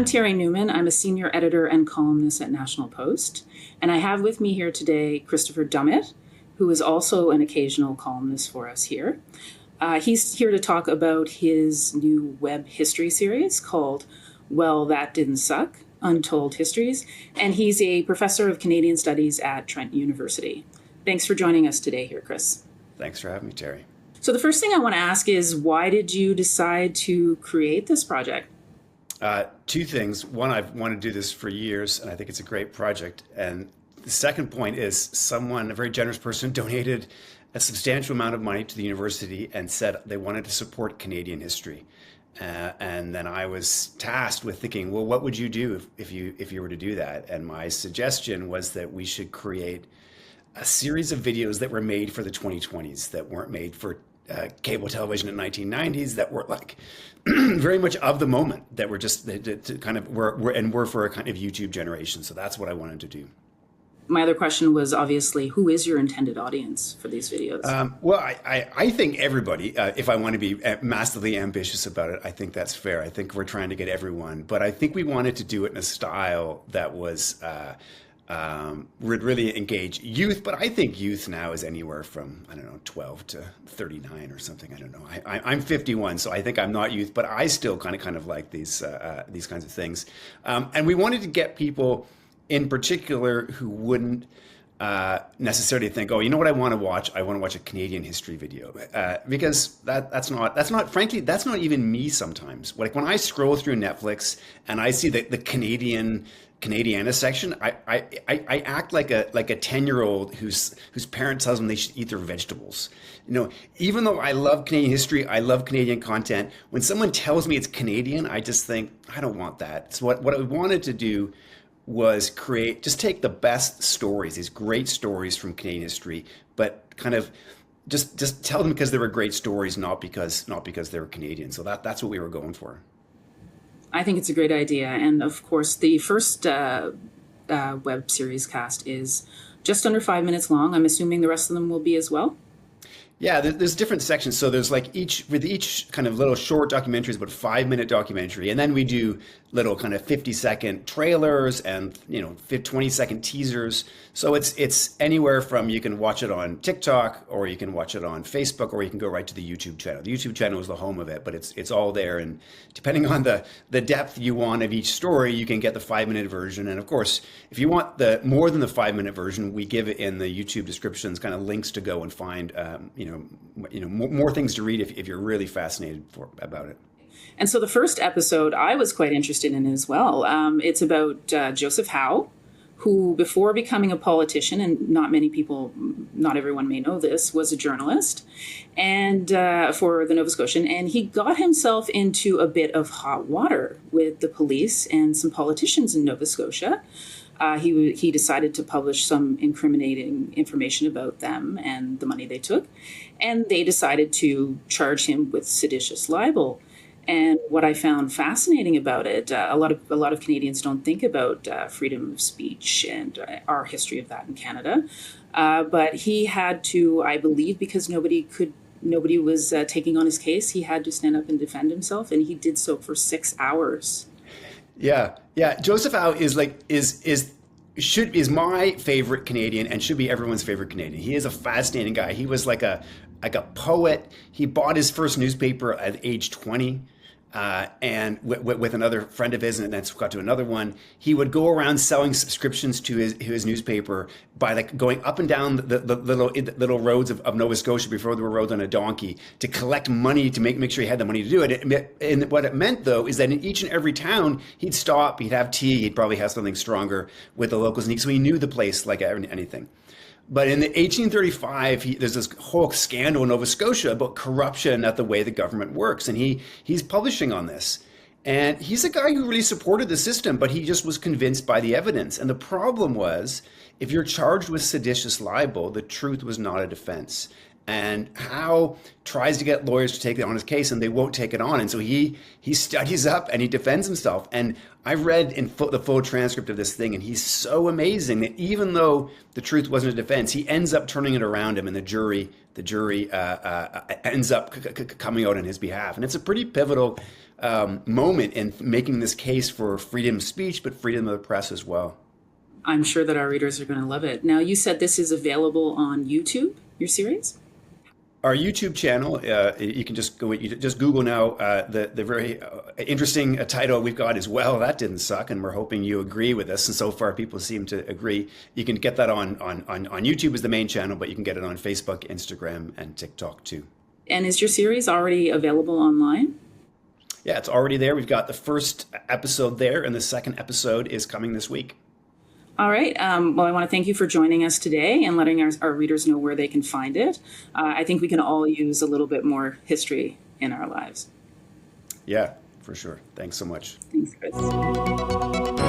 I'm Terry Newman. I'm a senior editor and columnist at National Post. And I have with me here today Christopher Dummitt, who is also an occasional columnist for us here. He's here to talk about his new web history series called Well, That Didn't Suck, Untold Histories. And he's a professor of Canadian Studies at Trent University. Thanks for joining us today here, Chris. Thanks for having me, Terry. So the first thing I want to ask is, why did you decide to create this project? Two things. One, I've wanted to do this for years, and I think it's a great project. And the second point is someone, a very generous person, donated a substantial amount of money to the university and said they wanted to support Canadian history. And then I was tasked with thinking, well, what would you do if you were to do that? And my suggestion was that we should create a series of videos that were made for the 2020s, that weren't made for cable television in the 1990s, that were like very much of the moment, that were just to kind of were for a kind of YouTube generation. So that's what I wanted to do. My other question was, obviously, who is your intended audience for these videos? Well, I think everybody, if I want to be massively ambitious about it, I think that's fair. I think we're trying to get everyone, but I think we wanted to do it in a style that was would really engage youth, but I think youth now is anywhere from, 12 to 39 or something. I don't know. I'm 51, so I think I'm not youth, but I still kind of like these kinds of things. And we wanted to get people in particular who wouldn't necessarily think, oh, you know what I want to watch? I want to watch a Canadian history video, because that's not frankly, that's not even me sometimes. Like when I scroll through Netflix and I see the Canadiana section, I act like a 10-year-old whose parent tells them they should eat their vegetables. Even though I love Canadian history, I love Canadian content, when someone tells me it's Canadian, I just think, I don't want that. So what I wanted to do was take the best stories, these great stories from Canadian history, but kind of just tell them because they were great stories, not because they were Canadian. So that's what we were going for. I think it's a great idea. And of course, the first web series cast is just under 5 minutes long. I'm assuming the rest of them will be as well. Yeah, there's different sections. So there's like each kind of little short documentaries, about 5-minute documentary. And then we do little kind of 50-second trailers and, 20-second teasers. So it's anywhere from, you can watch it on TikTok, or you can watch it on Facebook, or you can go right to the YouTube channel. The YouTube channel is the home of it, but it's all there. And depending on the depth you want of each story, you can get the 5-minute version. And of course, if you want more than the 5-minute version, we give it in the YouTube descriptions kind of links to go and find, more things to read if you're really fascinated about it. And so the first episode I was quite interested in as well. It's about Joseph Howe, who before becoming a politician, and not everyone may know this, was a journalist and for the Nova Scotian. And he got himself into a bit of hot water with the police and some politicians in Nova Scotia. He decided to publish some incriminating information about them and the money they took. And they decided to charge him with seditious libel. And what I found fascinating about it, a lot of Canadians don't think about freedom of speech and our history of that in Canada. But he had to, I believe, because nobody was taking on his case, he had to stand up and defend himself, and he did so for 6 hours. Yeah. Joseph Howe is my favorite Canadian and should be everyone's favorite Canadian. He is a fascinating guy. He was like a poet. He bought his first newspaper at age 20. And with another friend of his, and then got to another one. He would go around selling subscriptions to his newspaper by like going up and down the little roads of Nova Scotia before there were roads on a donkey to collect money to make sure he had the money to do it. And what it meant, though, is that in each and every town, he'd stop, he'd have tea, he'd probably have something stronger with the locals, so he knew the place like anything. But in 1835, there's this whole scandal in Nova Scotia about corruption at the way the government works. And he's publishing on this. And he's a guy who really supported the system, but he just was convinced by the evidence. And the problem was, if you're charged with seditious libel, the truth was not a defense. and Howe tries to get lawyers to take it on his case, and they won't take it on. And so he studies up and he defends himself. And I read the full transcript of this thing, and he's so amazing that even though the truth wasn't a defense, he ends up turning it around him, and the jury ends up coming out on his behalf. And it's a pretty pivotal moment in making this case for freedom of speech, but freedom of the press as well. I'm sure that our readers are going to love it. Now, you said this is available on YouTube, your series? Our YouTube channel, you can just Google now the very interesting title we've got as Well, That Didn't Suck, and we're hoping you agree with us. And so far, people seem to agree. You can get that on YouTube as the main channel, but you can get it on Facebook, Instagram, and TikTok too. And is your series already available online? Yeah, it's already there. We've got the first episode there, and the second episode is coming this week. All right. Well, I want to thank you for joining us today and letting our readers know where they can find it. I think we can all use a little bit more history in our lives. Yeah, for sure. Thanks so much. Thanks, Chris.